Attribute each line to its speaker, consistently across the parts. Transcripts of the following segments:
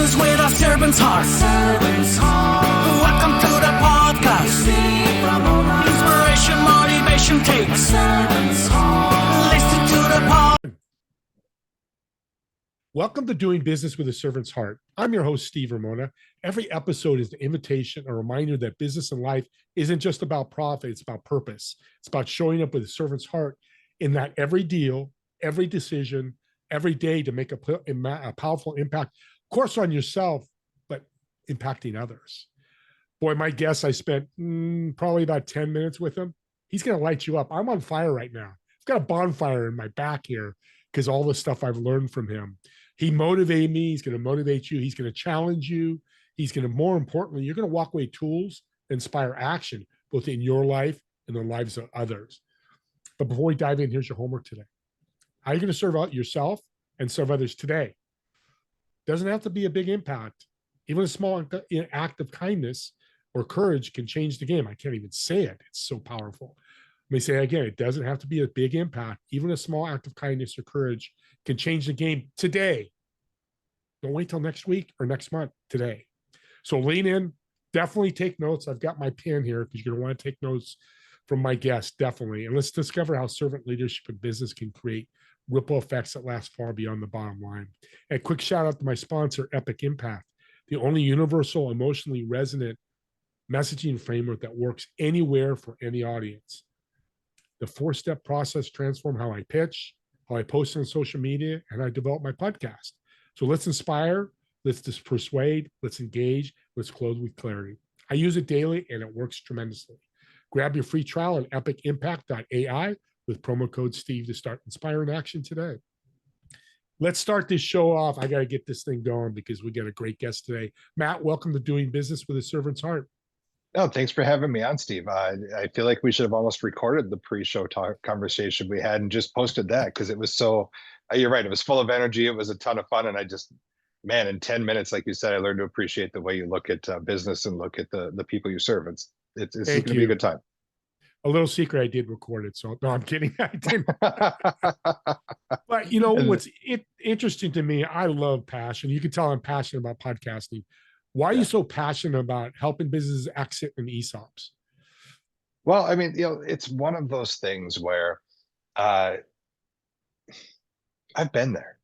Speaker 1: business with a servant's heart. Welcome to the podcast. Steve Ramona. Inspiration, motivation takes. Listen to the pod.
Speaker 2: Welcome to Doing Business with a Servant's Heart. I'm your host, Steve Ramona. Every episode is an invitation, a reminder that business and life isn't just about profit, it's about purpose. It's about showing up with a servant's heart in that every deal, every decision, every day to make a powerful impact, of course, on yourself, but impacting others. Boy, my guess, I spent probably about 10 minutes with him. He's going to light you up. I'm on fire right now. I've got a bonfire in my back here because all the stuff I've learned from him. He motivated me. He's going to motivate you. He's going to challenge you. He's going to, more importantly, you're going to walk away tools, inspire action, both in your life and the lives of others. But before we dive in, here's your homework today. How are you going to serve out yourself and serve others today? Doesn't have to be a big impact. Even a small act of kindness or courage can change the game. I can't even say it. It's so powerful. Let me say it again. It doesn't have to be a big impact. Even a small act of kindness or courage can change the game today. Don't wait till next week or next month, today. So lean in, definitely take notes. I've got my pen here because you're going to want to take notes from my guest, definitely. And let's discover how servant leadership in business can create ripple effects that last far beyond the bottom line. And a quick shout out to my sponsor, Epic Impact, the only universal, emotionally resonant messaging framework that works anywhere for any audience. The 4-step process transformed how I pitch, how I post on social media, and I develop my podcast. So let's inspire, let's just persuade, let's engage, let's close with clarity. I use it daily and it works tremendously. Grab your free trial at epicimpact.ai with promo code Steve to start inspiring action today. Let's start this show off. I got to get this thing going because we got a great guest today. Matt, welcome to Doing Business with a Servant's Heart.
Speaker 3: No, thanks for having me on, Steve. I feel like we should have almost recorded the pre-show conversation we had and just posted that because it was so, you're right, it was full of energy. It was a ton of fun. And I just, man, in 10 minutes, like you said, I learned to appreciate the way you look at business and look at the people you serve. It's going to be a good time.
Speaker 2: A little secret, I did record it. So no, I'm kidding. I didn't. But you know, what's interesting to me, I love passion. You can tell I'm passionate about podcasting. Why are you so passionate about helping businesses exit in ESOPs?
Speaker 3: Well, I mean, it's one of those things where I've been there.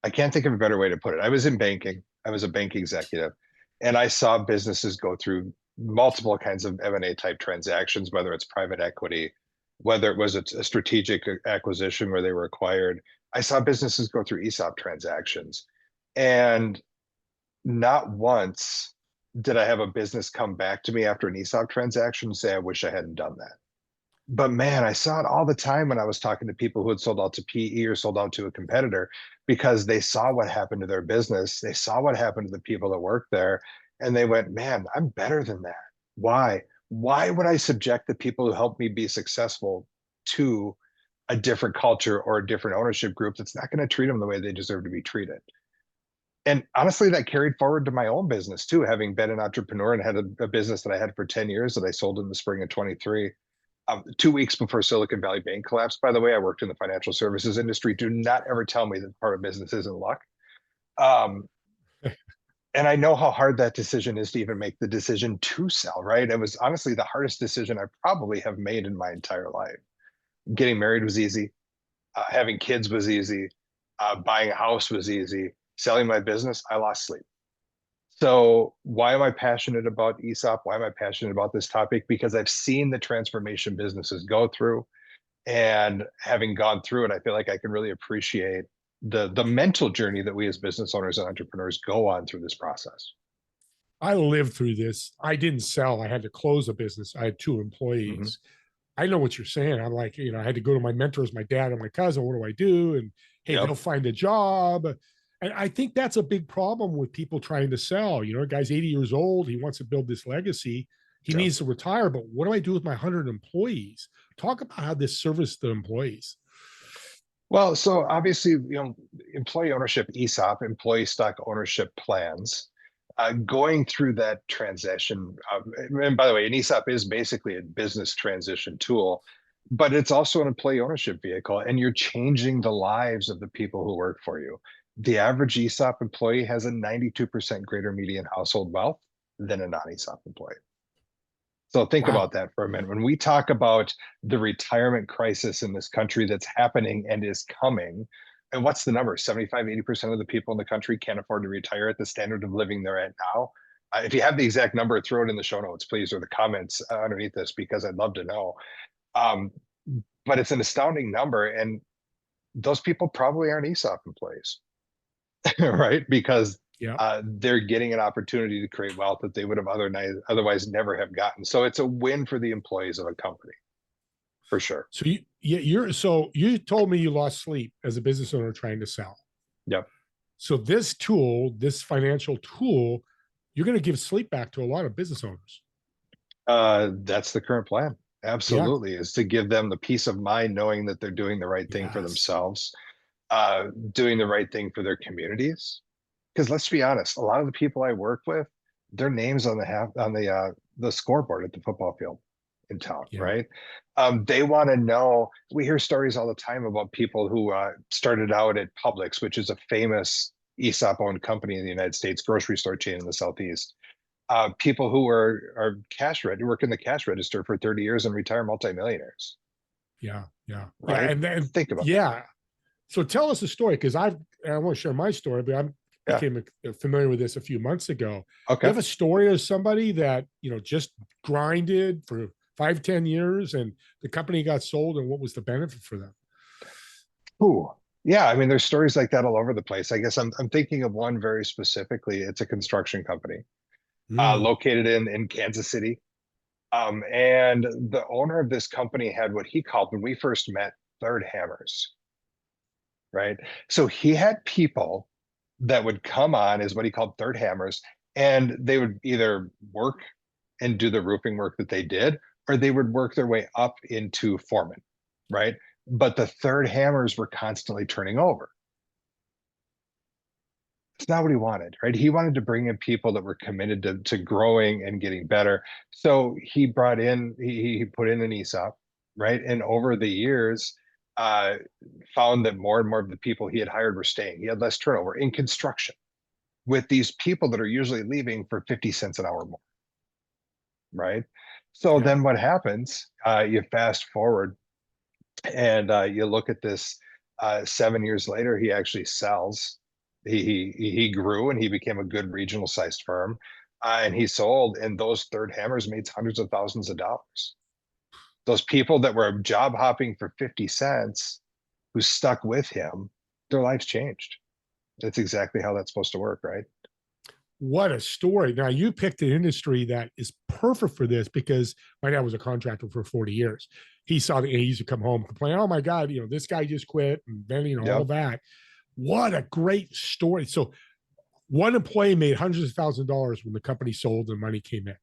Speaker 3: I can't think of a better way to put it. I was in banking. I was a bank executive, and I saw businesses go through multiple kinds of M&A type transactions, whether it's private equity, whether it was a strategic acquisition where they were acquired. I saw businesses go through ESOP transactions, and not once did I have a business come back to me after an ESOP transaction and say, I wish I hadn't done that. But man, I saw it all the time when I was talking to people who had sold out to PE or sold out to a competitor because they saw what happened to their business. They saw what happened to the people that worked there. And they went, man, I'm better than that. Why? Why would I subject the people who helped me be successful to a different culture or a different ownership group that's not going to treat them the way they deserve to be treated? And honestly, that carried forward to my own business too, having been an entrepreneur and had a business that I had for 10 years that I sold in the spring of 23. 2 weeks before Silicon Valley Bank collapsed, by the way, I worked in the financial services industry. Do not ever tell me that part of business isn't luck. And I know how hard that decision is to even make the decision to sell, right? It was honestly the hardest decision I probably have made in my entire life. Getting married was easy. Having kids was easy. Buying a house was easy. Selling my business, I lost sleep. So why am I passionate about ESOP? Why am I passionate about this topic? Because I've seen the transformation businesses go through, and having gone through it, I feel like I can really appreciate the mental journey that we as business owners and entrepreneurs go on through this process.
Speaker 2: I lived through this. I didn't sell. I had to close a business. I had 2 employees. Mm-hmm. I know what you're saying. I'm like, I had to go to my mentors, my dad and my cousin. What do I do? And hey, they'll find a job. And I think that's a big problem with people trying to sell. A guy's 80 years old. He wants to build this legacy. He needs to retire. But what do I do with my 100 employees? Talk about how this service the employees.
Speaker 3: Well, so obviously, employee ownership, ESOP, employee stock ownership plans, going through that transition. And by the way, an ESOP is basically a business transition tool. but it's also an employee ownership vehicle, and you're changing the lives of the people who work for you. The average ESOP employee has a 92% greater median household wealth than a non-ESOP employee. So think
Speaker 2: Wow.
Speaker 3: about that for a minute. When we talk about the retirement crisis in this country that's happening and is coming, and what's the number? 75, 80% of the people in the country can't afford to retire at the standard of living they're at now. If you have the exact number, throw it in the show notes, please, or the comments underneath this, because I'd love to know. Um, but it's an astounding number. And those people probably aren't ESOP employees, right? Because
Speaker 2: Yeah.
Speaker 3: they're getting an opportunity to create wealth that they would have otherwise never have gotten. So it's a win for the employees of a company, for sure.
Speaker 2: So you told me you lost sleep as a business owner trying to sell.
Speaker 3: Yep.
Speaker 2: So this tool, this financial tool, you're going to give sleep back to a lot of business owners.
Speaker 3: That's the current plan. Absolutely, is to give them the peace of mind knowing that they're doing the right thing for
Speaker 2: Yes.
Speaker 3: themselves, doing the right thing for their communities. Because let's be honest, a lot of the people I work with, their names on the scoreboard at the football field in town,
Speaker 2: Yeah.
Speaker 3: right? They want to know. We hear stories all the time about people who started out at Publix, which is a famous ESOP-owned company in the United States, grocery store chain in the Southeast. People who are work in the cash register for 30 years and retire multimillionaires.
Speaker 2: Yeah. Yeah.
Speaker 3: Right.
Speaker 2: Yeah. And then
Speaker 3: Think about
Speaker 2: that. So tell us a story, because I want to share my story, but I became familiar with this a few months ago.
Speaker 3: Okay.
Speaker 2: You have a story of somebody that, just grinded for 5-10 years and the company got sold, and what was the benefit for them?
Speaker 3: Ooh. Yeah, I mean, there's stories like that all over the place. I guess I'm thinking of one very specifically. It's a construction company located in Kansas City. And the owner of this company had what he called, when we first met, third hammers, right? So he had people that would come on as what he called third hammers, and they would either work and do the roofing work that they did, or they would work their way up into foreman, right? But the third hammers were constantly turning over. It's not what he wanted, right? He wanted to bring in people that were committed to growing and getting better. So he brought in, he put in an ESOP, right? And over the years, found that more and more of the people he had hired were staying. He had less turnover in construction with these people that are usually leaving for 50 cents an hour more, right? So then what happens, you fast forward and you look at this 7 years later, he actually sells. He grew and he became a good regional sized firm, and he sold, and those third hammers made hundreds of thousands of dollars. Those people that were job hopping for 50 cents who stuck with him, their lives changed. That's exactly how that's supposed to work, right?
Speaker 2: What a story. Now, you picked an industry that is perfect for this, because my dad was a contractor for 40 years. He saw the he used to come home complain, oh my God, this guy just quit, and then, all that. What a great story. So one employee made hundreds of thousands of dollars when the company sold and money came in.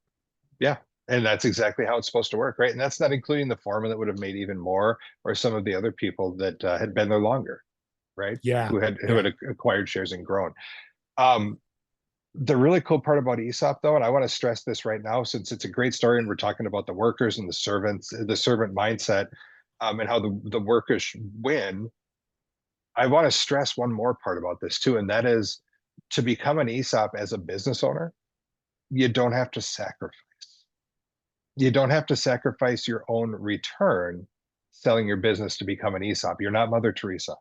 Speaker 3: Yeah. And that's exactly how it's supposed to work, right? And that's not including the foreman that would have made even more, or some of the other people that had been there longer, right?
Speaker 2: Yeah.
Speaker 3: Who had acquired shares and grown. The really cool part about ESOP, though, and I want to stress this right now, since it's a great story and we're talking about the workers and the servants, the servant mindset, and how the workers win. I want to stress one more part about this too, and that is, to become an ESOP as a business owner, you don't have to sacrifice. You don't have to sacrifice your own return selling your business to become an ESOP. You're not Mother Teresa.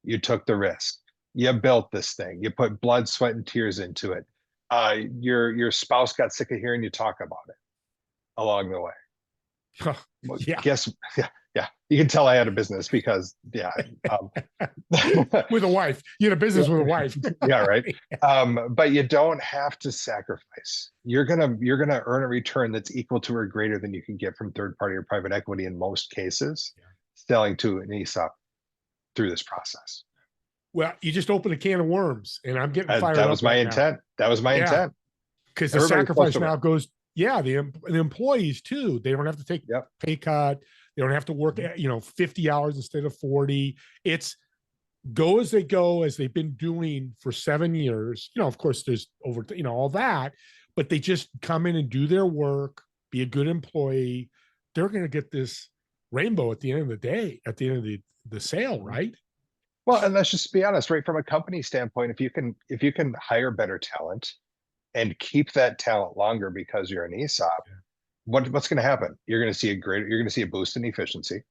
Speaker 3: You took the risk. You built this thing. You put blood, sweat, and tears into it. Your spouse got sick of hearing you talk about it along the way. Well, yeah. You can tell I had a business because
Speaker 2: with a wife. You had a business with a wife.
Speaker 3: Yeah, right. But you don't have to sacrifice. You're gonna earn a return that's equal to or greater than you can get from third party or private equity in most cases, selling to an ESOP through this process.
Speaker 2: Well, you just opened a can of worms, and I'm getting fired up.
Speaker 3: That was my intent. That was my intent.
Speaker 2: Because the sacrifice now goes, the employees too. They don't have to take pay cut. They don't have to work, 50 hours instead of 40. It's go as they go, as they've been doing for 7 years. Of course, there's all that, but they just come in and do their work, be a good employee. They're going to get this rainbow at the end of the day, at the end of the sale, right?
Speaker 3: Well, and let's just be honest, right? From a company standpoint, if you can hire better talent and keep that talent longer because you're an ESOP, what's going to happen? You're going to see a boost in efficiency,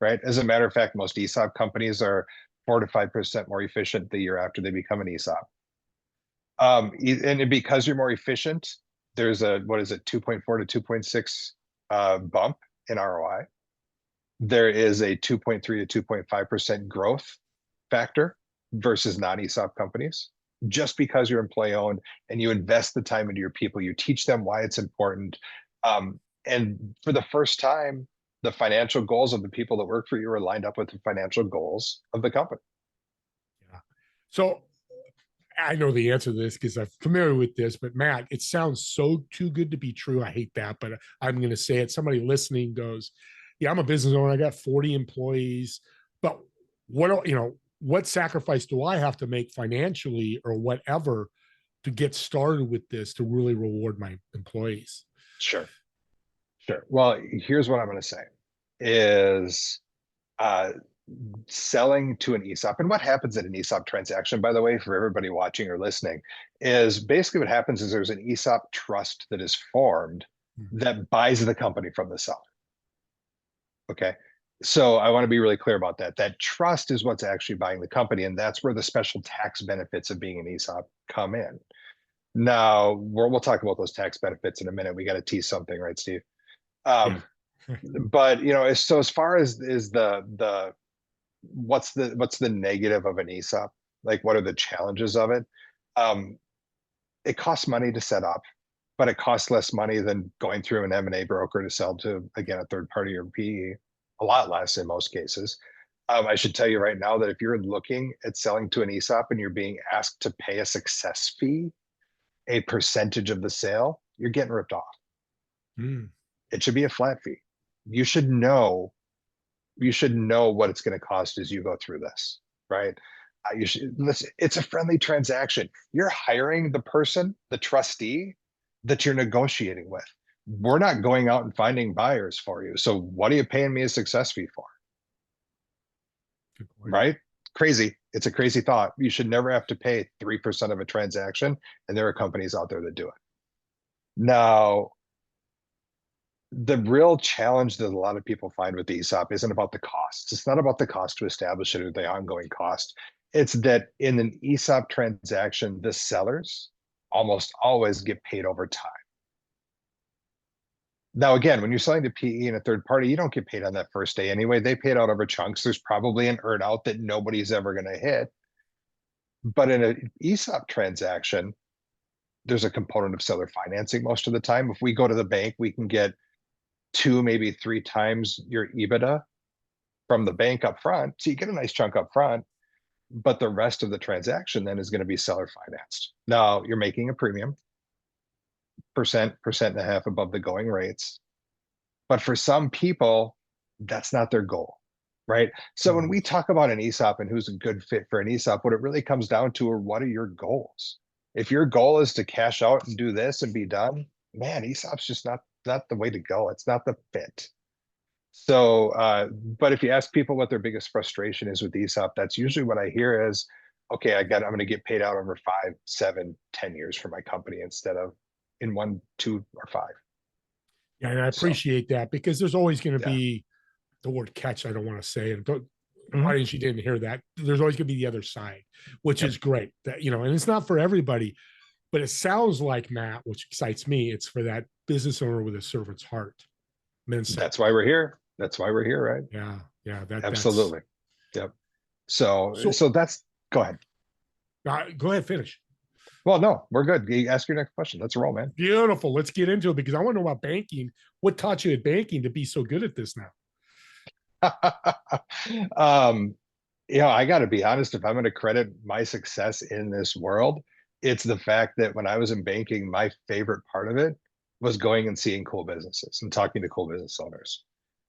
Speaker 3: right? As a matter of fact, most ESOP companies are 4 to 5% more efficient the year after they become an ESOP. And because you're more efficient, there's a, what is it, 2.4 to 2.6 bump in ROI. There is a 2.3 to 2.5% growth factor versus non-ESOP companies. Just because you're employee owned and you invest the time into your people, you teach them why it's important. And for the first time, the financial goals of the people that work for you are lined up with the financial goals of the company.
Speaker 2: Yeah. So I know the answer to this because I'm familiar with this, but Matt, it sounds so too good to be true. I hate that, but I'm going to say it. Somebody listening goes, yeah, I'm a business owner. I got 40 employees, but what sacrifice do I have to make financially or whatever to get started with this to really reward my employees?
Speaker 3: Sure. Well, here's what I'm going to say is selling to an ESOP. And what happens at an ESOP transaction, by the way, for everybody watching or listening, is basically what happens is there's an ESOP trust that is formed that buys the company from the seller. Okay. So I want to be really clear about that. That trust is what's actually buying the company. And that's where the special tax benefits of being an ESOP come in. Now, we'll talk about those tax benefits in a minute. We got to tease something, right, Steve? But so as far as is the what's the negative of an ESOP? Like, what are the challenges of it? It costs money to set up, but it costs less money than going through an M&A broker to sell to, again, a third party or PE. A lot less in most cases. I should tell you right now that if you're looking at selling to an ESOP and you're being asked to pay a success fee, a percentage of the sale, you're getting ripped off. It should be a flat fee. You should know what it's going to cost as you go through this, right? It's a friendly transaction. You're hiring the person, the trustee that you're negotiating with. We're not going out and finding buyers for you. So what are you paying me a success fee for? Right? Crazy. It's a crazy thought. You should never have to pay 3% of a transaction. And there are companies out there that do it. Now, the real challenge that a lot of people find with the ESOP isn't about the costs. It's not about the cost to establish it or the ongoing cost. It's that in an ESOP transaction, the sellers almost always get paid over time. Now, again, when you're selling to PE and a third party, you don't get paid on that first day anyway. They pay it out over chunks. There's probably an earn out that nobody's ever going to hit. But in an ESOP transaction, there's a component of seller financing most of the time. If we go to the bank, we can get 2, maybe 3 times your EBITDA from the bank up front. So you get a nice chunk up front, but the rest of the transaction then is going to be seller financed. Now you're making a premium, percent and a half above the going rates. But for some people, that's not their goal, right? So when we talk about an ESOP and who's a good fit for an ESOP, what it really comes down to are what are your goals? If your goal is to cash out and do this and be done, man, ESOP's just not the way to go. It's not the fit. So, but if you ask people what their biggest frustration is with ESOP, that's usually what I hear is, okay, I'm going to get paid out over 5, 7, 10 years for my company instead of in 1, 2, or 5.
Speaker 2: Yeah, and I appreciate that because there's always going to be the word catch. I don't want to say it. Audience, you didn't hear that. There's always going to be the other side, which is great. That and it's not for everybody, but it sounds like, Matt, which excites me. It's for that business owner with a servant's heart.
Speaker 3: That's why we're here. That's why we're here, right?
Speaker 2: Yeah.
Speaker 3: Absolutely. Yep. So that's. Go ahead.
Speaker 2: Go ahead, finish.
Speaker 3: Well, no, we're good. You ask your next question. Let's roll, man.
Speaker 2: Beautiful. Let's get into it because I want to know about banking. What taught you at banking to be so good at this now?
Speaker 3: I got to be honest. If I'm going to credit my success in this world, it's the fact that when I was in banking, my favorite part of it was going and seeing cool businesses and talking to cool business owners.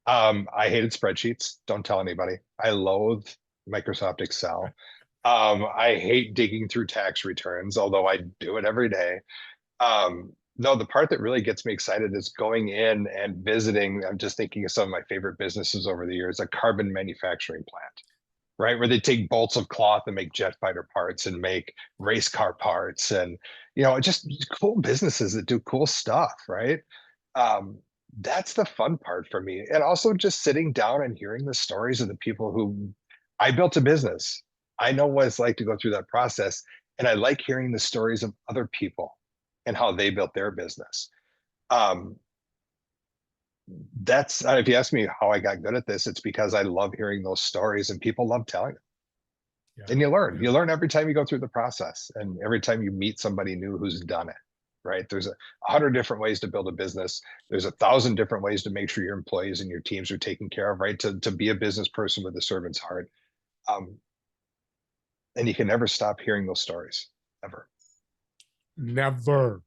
Speaker 3: I hated spreadsheets. Don't tell anybody. I loathe Microsoft Excel. I hate digging through tax returns, although I do it every day. No, the part that really gets me excited is going in and visiting. I'm just thinking of some of my favorite businesses over the years, a carbon manufacturing plant, right? Where they take bolts of cloth and make jet fighter parts and make race car parts and, just cool businesses that do cool stuff, right? Um, that's the fun part for me. And also just sitting down and hearing the stories of the people who I built a business. I know what it's like to go through that process. And I like hearing the stories of other people and how they built their business. Um, that's if you ask me how I got good at this, it's because I love hearing those stories and people love telling them.
Speaker 2: Yeah.
Speaker 3: And
Speaker 2: Yeah.
Speaker 3: you learn every time you go through the process and every time you meet somebody new who's done it, right? There's 100 different ways to build a business. There's 1,000 different ways to make sure your employees and your teams are taken care of, right? To be a business person with a servant's heart. And you can never stop hearing those stories, ever.
Speaker 2: Never.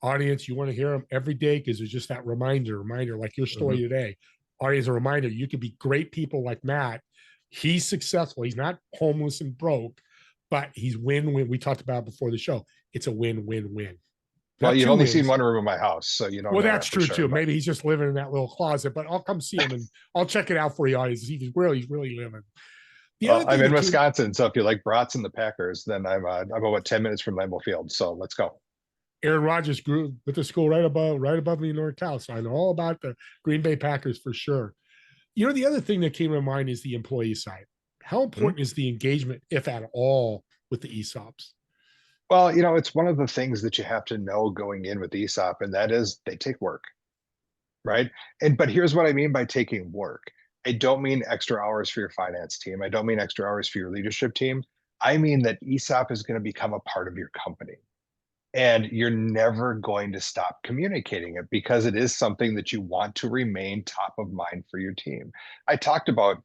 Speaker 2: Audience, you want to hear them every day because there's just that reminder, like your story today. Audience, a reminder, you could be great people like Matt. He's successful. He's not homeless and broke, but he's win-win. We talked about it before the show. It's a win-win-win.
Speaker 3: Well,
Speaker 2: Not
Speaker 3: you've
Speaker 2: two
Speaker 3: only
Speaker 2: wins.
Speaker 3: seen one room in my house, so you don't
Speaker 2: Well,
Speaker 3: know
Speaker 2: that's
Speaker 3: that for
Speaker 2: true
Speaker 3: sure.
Speaker 2: too.
Speaker 3: But
Speaker 2: Maybe he's just living in that little closet, but I'll come see him and I'll check it out for you, audience. He's really living. The other
Speaker 3: well, I'm
Speaker 2: thing
Speaker 3: in
Speaker 2: that
Speaker 3: Wisconsin, so if you like brats and the Packers, then I'm about 10 minutes from Lambeau Field. So let's go.
Speaker 2: Aaron Rodgers grew with the school right above me in North Cal. So I know all about the Green Bay Packers for sure. The other thing that came to mind is the employee side. How important is the engagement, if at all, with the ESOPs?
Speaker 3: Well, it's one of the things that you have to know going in with ESOP, and that is they take work, right? But here's what I mean by taking work. I don't mean extra hours for your finance team. I don't mean extra hours for your leadership team. I mean that ESOP is going to become a part of your company. And you're never going to stop communicating it because it is something that you want to remain top of mind for your team. I talked about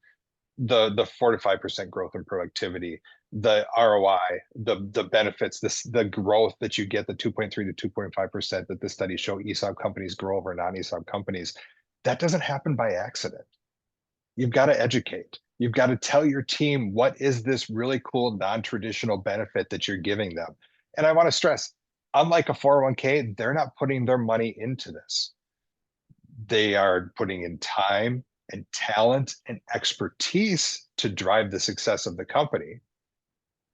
Speaker 3: the 4 to 5% growth in productivity, the ROI, the benefits, the growth that you get, the 2.3 to 2.5% that the studies show ESOP companies grow over non-ESOP companies. That doesn't happen by accident. You've got to educate. You've got to tell your team what is this really cool non-traditional benefit that you're giving them. And I want to stress, unlike a 401k, they're not putting their money into this. They are putting in time and talent and expertise to drive the success of the company.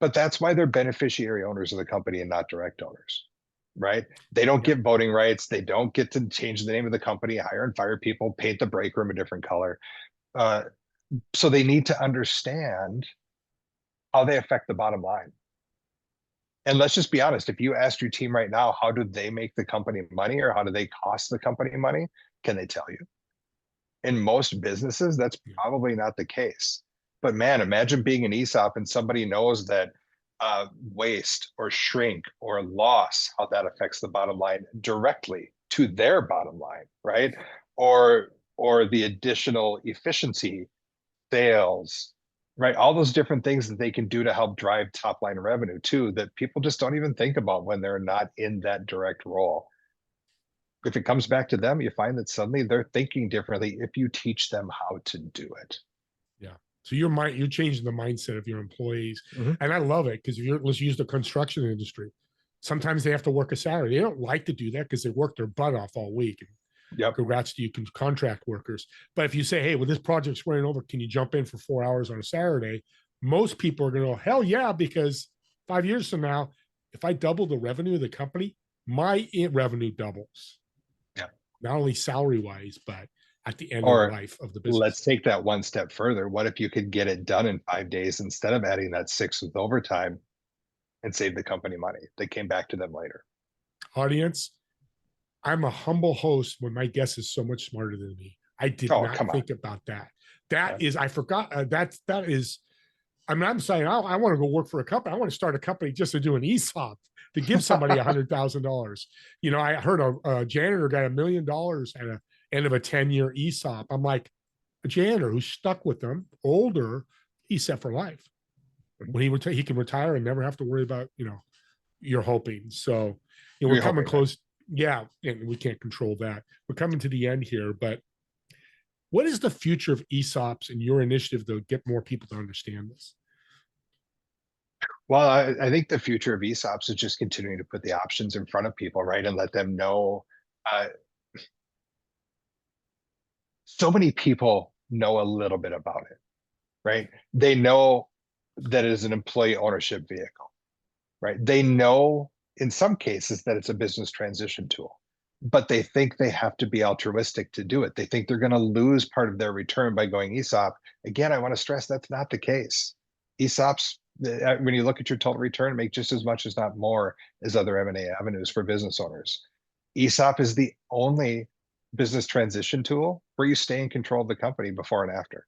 Speaker 3: But that's why they're beneficiary owners of the company and not direct owners, right? They don't get voting rights. They don't get to change the name of the company, hire and fire people, paint the break room a different color. So they need to understand how they affect the bottom line. And let's just be honest, if you asked your team right now, how do they make the company money or how do they cost the company money? Can they tell you? In most businesses, that's probably not the case. But man, imagine being an ESOP and somebody knows that waste or shrink or loss, how that affects the bottom line directly to their bottom line, right? Or the additional efficiency, sales, right? All those different things that they can do to help drive top line revenue too, that people just don't even think about when they're not in that direct role. If it comes back to them, you find that suddenly they're thinking differently if you teach them how to do it.
Speaker 2: Yeah. So you're changing the mindset of your employees. And I love it because let's use the construction industry. Sometimes they have to work a Saturday. They don't like to do that because they work their butt off all week.
Speaker 3: Yep.
Speaker 2: Congrats to you contract workers. But if you say, hey, well, this project's running over, can you jump in for 4 hours on a Saturday? Most people are going to go, hell yeah, because 5 years from now, if I double the revenue of the company, my revenue doubles.
Speaker 3: Yeah.
Speaker 2: Not only salary wise, but at the end
Speaker 3: Or
Speaker 2: of the life of the business.
Speaker 3: let's take that one step further. What if you could get it done in 5 days instead of adding that 6 with overtime and save the company money? They came back to them later.
Speaker 2: Audience, I'm a humble host when my guest is so much smarter than me. I did not think about that. That is, I forgot. That is, I'm saying I want to go work for a company. I want to start a company just to do an ESOP to give somebody $100,000. I heard a janitor got $1 million at the end of a 10-year ESOP. I'm like, a janitor who's stuck with them, older, he's set for life. When he can retire and never have to worry about, you're hoping. So, we're coming close. Yeah, and we can't control that. We're coming to the end here, but what is the future of ESOPs and your initiative to get more people to understand this?
Speaker 3: Well, I think the future of ESOPs is just continuing to put the options in front of people, right? And let them know. Uh, so many people know a little bit about it, right? They know that it is an employee ownership vehicle, right? They know in some cases that it's a business transition tool, but they think they have to be altruistic to do it. They think they're going to lose part of their return by going ESOP. Again, I want to stress that's not the case. ESOPs, when you look at your total return, make just as much, as not more, as other M&A avenues for business owners. ESOP is the only business transition tool where you stay in control of the company before and after.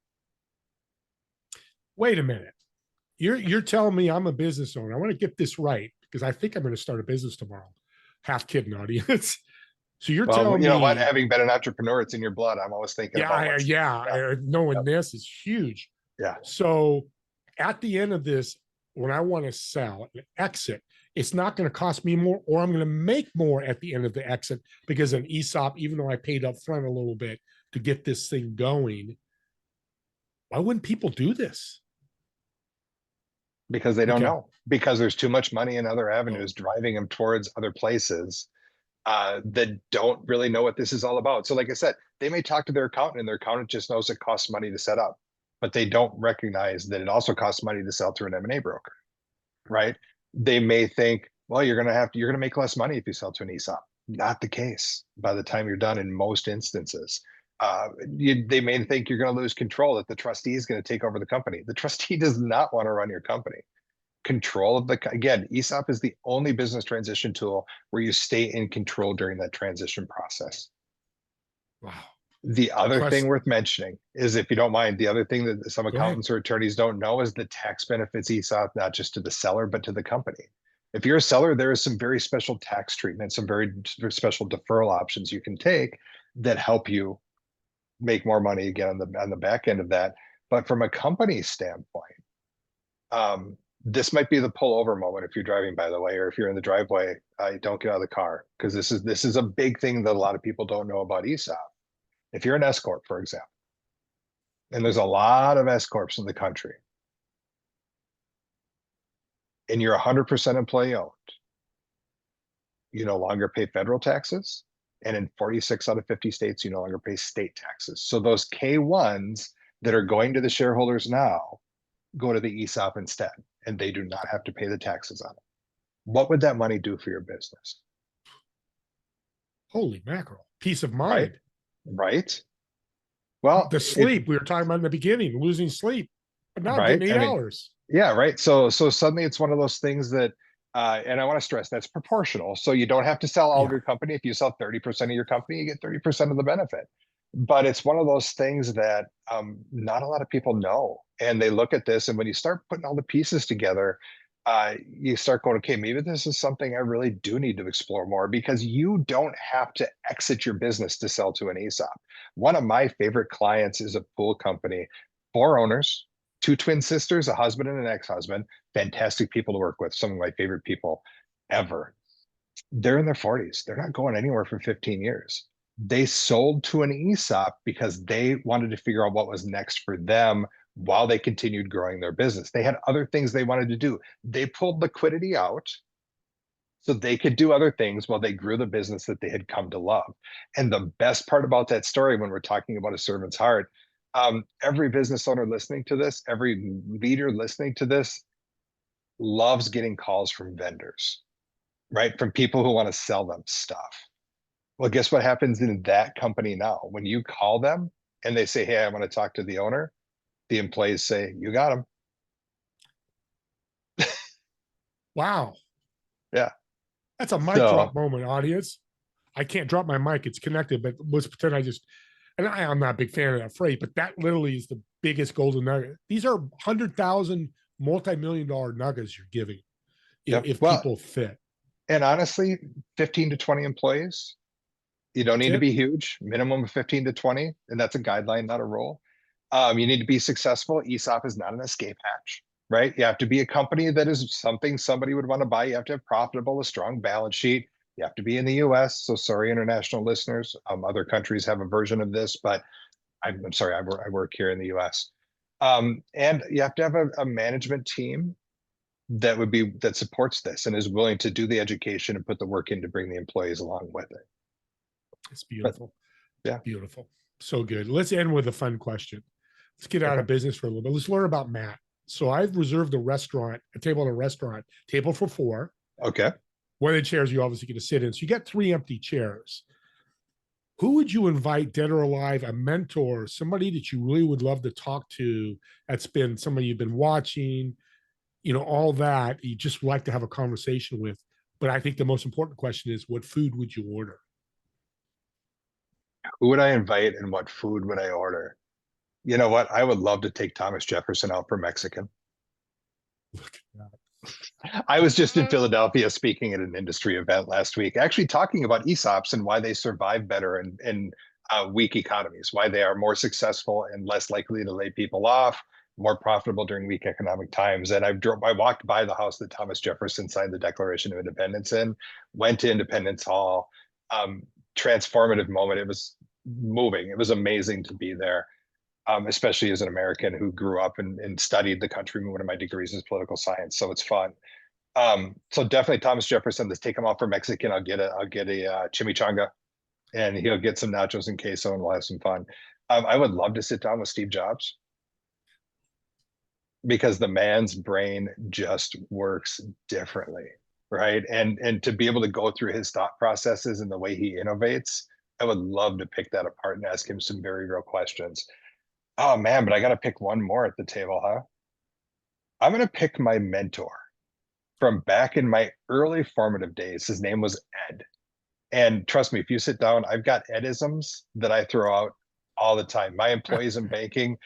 Speaker 2: Wait a minute. You're telling me I'm a business owner. I want to get this right because I think I'm going to start a business tomorrow. Half kidding, audience. So you're
Speaker 3: Well,
Speaker 2: telling
Speaker 3: you know
Speaker 2: me,
Speaker 3: what? Having been an entrepreneur, it's in your blood. I'm always thinking about what's,
Speaker 2: knowing
Speaker 3: yeah,
Speaker 2: this is huge.
Speaker 3: yeah.
Speaker 2: So at the end of this, when I want to sell and exit, it's not going to cost me more, or I'm going to make more at the end of the exit because an ESOP, even though I paid up front a little bit to get this thing going, why wouldn't people do this?
Speaker 3: Because they don't
Speaker 2: Okay.
Speaker 3: know, because there's too much money in other avenues
Speaker 2: Oh.
Speaker 3: driving them towards other places that don't really know what this is all about. So like I said, they may talk to their accountant and their accountant just knows it costs money to set up, but they don't recognize that it also costs money to sell through an M&A broker, right? They may think, well, you're going to make less money if you sell to an ESOP. Not the case by the time you're done in most instances. They may think you're going to lose control, that the trustee is going to take over the company. The trustee does not want to run your company. Control of again, ESOP is the only business transition tool where you stay in control during that transition process.
Speaker 2: Wow.
Speaker 3: The other thing
Speaker 2: Trust.
Speaker 3: worth mentioning is, if you don't mind, the other thing that some
Speaker 2: Go ahead.
Speaker 3: accountants or attorneys don't know is the tax benefits ESOP, not just to the seller, but to the company. If you're a seller, there is some very special tax treatment, some very special deferral options you can take that help you make more money again on the back end of that. But from a company standpoint, this might be the pull over moment if you're driving, by the way, or if you're in the driveway, don't get out of the car, because this is a big thing that a lot of people don't know about ESOP. If you're an S corp, for example, and there's a lot of S corps in the country, and you're 100% employee owned, you no longer pay federal taxes, and in 46 out of 50 states, you no longer pay state taxes. So those K1s that are going to the shareholders now go to the ESOP instead, and they do not have to pay the taxes on it. What would that money do for your business?
Speaker 2: Holy mackerel. Peace of
Speaker 3: Right?
Speaker 2: mind.
Speaker 3: Right? Well,
Speaker 2: The sleep we were talking about in the beginning, losing sleep, but now I'm
Speaker 3: right?
Speaker 2: getting
Speaker 3: I
Speaker 2: 8
Speaker 3: mean,
Speaker 2: hours.
Speaker 3: yeah, right. So suddenly it's one of those things that, and I want to stress that's proportional. So you don't have to sell all of
Speaker 2: Yeah.
Speaker 3: your company. If you sell 30% of your company, you get 30% of the benefit. But it's one of those things that not a lot of people know. And they look at this, and when you start putting all the pieces together, you start going, okay, maybe this is something I really do need to explore more, because you don't have to exit your business to sell to an ESOP. One of my favorite clients is a pool company, 4 owners, 2 twin sisters, a husband and an ex-husband, fantastic people to work with, some of my favorite people ever. They're in their 40s. They're not going anywhere for 15 years. They sold to an ESOP because they wanted to figure out what was next for them while they continued growing their business. They had other things they wanted to do. They pulled liquidity out so they could do other things while they grew the business that they had come to love. And the best part about that story, when we're talking about a servant's heart, every business owner listening to this, every leader listening to this, loves getting calls from vendors, right? From people who want to sell them stuff. Well, guess what happens in that company now? When you call them and they say, hey, I want to talk to the owner, the employees say, you got him.
Speaker 2: Wow.
Speaker 3: Yeah.
Speaker 2: That's a mic
Speaker 3: So
Speaker 2: drop moment, audience. I can't drop my mic. It's connected, but let's pretend I just, and I'm not a big fan of that phrase, but that literally is the biggest golden nugget. These are 100,000 multi-million dollar nuggets you're giving
Speaker 3: yep.
Speaker 2: if
Speaker 3: Well,
Speaker 2: people fit.
Speaker 3: and honestly, 15 to 20 employees, you don't
Speaker 2: That's
Speaker 3: need to
Speaker 2: it.
Speaker 3: be huge, minimum of 15 to 20. And that's a guideline, not a rule. You need to be successful. ESOP is not an escape hatch, right? You have to be a company that is something somebody would want to buy. You have to have profitable, a strong balance sheet. You have to be in the US. So sorry, international listeners. Other countries have a version of this, but I'm sorry, I work here in the US. And you have to have a management team that supports this and is willing to do the education and put the work in to bring the employees along with it.
Speaker 2: It's beautiful.
Speaker 3: Yeah.
Speaker 2: Beautiful. So good. Let's end with a fun question. Let's get out of business for a little bit. Let's learn about Matt. So I've reserved a table at a restaurant, table for 4.
Speaker 3: Okay.
Speaker 2: One of the chairs you obviously get to sit in. So you got 3 empty chairs. Who would you invite, dead or alive, a mentor, somebody that you really would love to talk to, that's been somebody you've been watching, all that you just like to have a conversation with? But I think the most important question is, what food would you order?
Speaker 3: Who would I invite and what food would I order? You know what? I would love to take Thomas Jefferson out for Mexican.
Speaker 2: Look at that.
Speaker 3: I was just in Philadelphia speaking at an industry event last week, actually talking about ESOPs and why they survive better in weak economies, why they are more successful and less likely to lay people off, more profitable during weak economic times. And I walked by the house that Thomas Jefferson signed the Declaration of Independence in, went to Independence Hall, transformative moment. It was moving. It was amazing to be there. Especially as an American who grew up and studied the country. One of my degrees is political science, so it's fun. So definitely Thomas Jefferson. Let's take him out for Mexican. I'll get a chimichanga, and he'll get some nachos and queso, and we'll have some fun. I would love to sit down with Steve Jobs because the man's brain just works differently, right? And to be able to go through his thought processes and the way he innovates, I would love to pick that apart and ask him some very real questions. Oh man, but I got to pick one more at the table, huh? I'm going to pick my mentor from back in my early formative days. His name was Ed. And trust me, if you sit down, I've got Edisms that I throw out all the time. My employees in banking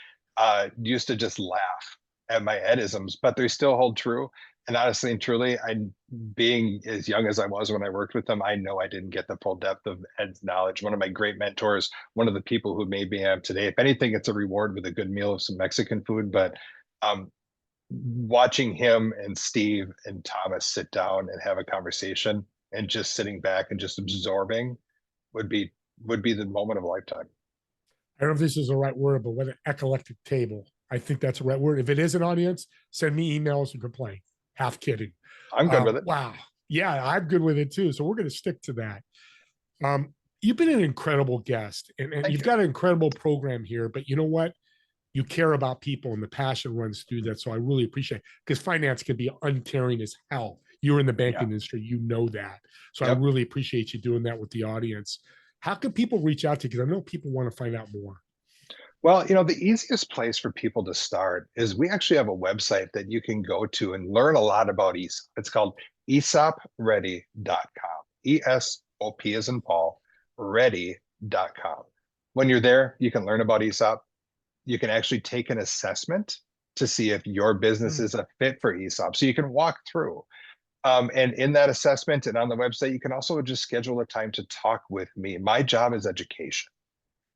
Speaker 3: used to just laugh at my Edisms, but they still hold true. And honestly and truly, being as young as I was when I worked with them, I know I didn't get the full depth of Ed's knowledge. One of my great mentors, one of the people who made me am today. If anything, it's a reward with a good meal of some Mexican food. But watching him and Steve and Thomas sit down and have a conversation and just sitting back and just absorbing would be the moment of a lifetime.
Speaker 2: I don't know if this is the right word, but what an eclectic table. I think that's the right word. If it is an audience, send me emails and complain. Half kidding.
Speaker 3: I'm good with it.
Speaker 2: Wow. Yeah, I'm good with it too. So we're going to stick to that. You've been an incredible guest and you've got an incredible program here, but you know what? You care about people and the passion runs through that. So I really appreciate it because finance can be uncaring as hell. You're in the banking industry, you know that. So I really appreciate you doing that with the audience. How can people reach out to you? Because I know people want to find out more.
Speaker 3: Well, the easiest place for people to start is we actually have a website that you can go to and learn a lot about ESOP. It's called ESOPready.com. ESOP as in Paul, ready.com. When you're there, you can learn about ESOP. You can actually take an assessment to see if your business is a fit for ESOP. So you can walk through. And in that assessment and on the website, you can also just schedule a time to talk with me. My job is education.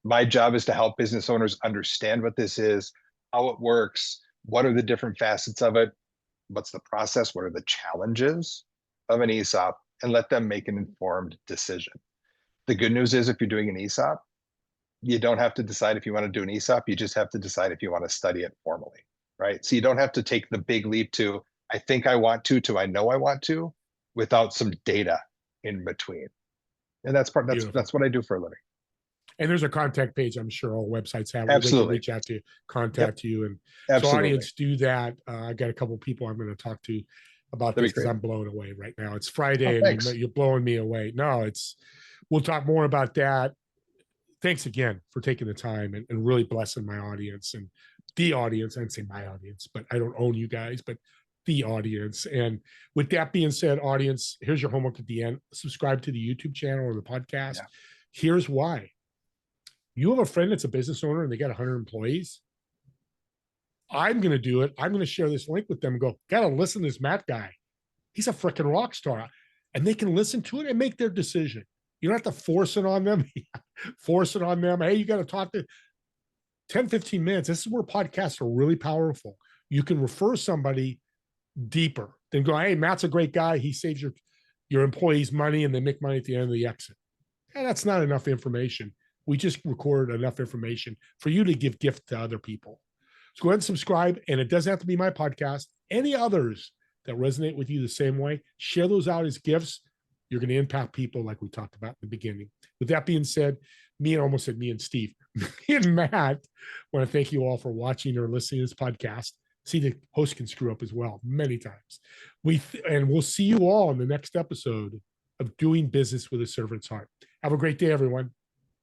Speaker 3: My job is to help business owners understand what this is, how it works, what are the different facets of it, what's the process, what are the challenges of an ESOP, and let them make an informed decision. The good news is if you're doing an ESOP, you don't have to decide if you want to do an ESOP, you just have to decide if you want to study it formally, right? So you don't have to take the big leap to, I think I want to I know I want to, without some data in between. And that's what I do for a living.
Speaker 2: And there's a contact page, I'm sure all websites have.
Speaker 3: Absolutely.
Speaker 2: They can reach out to you, contact you. And
Speaker 3: Absolutely.
Speaker 2: so audience, do that. I got a couple of people I'm going to talk to about this because I'm blown away right now. It's Friday and you're blowing me away. No, we'll talk more about that. Thanks again for taking the time and really blessing my audience and the audience. I'd say my audience, but I don't own you guys, but the audience. And with that being said, audience, here's your homework at the end. Subscribe to the YouTube channel or the podcast. Here's why. You have a friend that's a business owner and they got 100 employees. I'm going to do it. I'm going to share this link with them and go, got to listen to this Matt guy. He's a freaking rock star. And they can listen to it and make their decision. You don't have to force it on them. Force it on them. Hey, you got to talk to 10, 15 minutes. This is where podcasts are really powerful. You can refer somebody deeper than go, hey, Matt's a great guy. He saves your employees money and they make money at the end of the exit. And that's not enough information. We just recorded enough information for you to give gift to other people. So go ahead and subscribe. And it doesn't have to be my podcast. Any others that resonate with you the same way. Share those out as gifts. You're going to impact people like we talked about in the beginning. With that being said, me and Steve, me and Matt want to thank you all for watching or listening to this podcast. See, the host can screw up as well many times. And we'll see you all in the next episode of Doing Business with a Servant's Heart. Have a great day, everyone.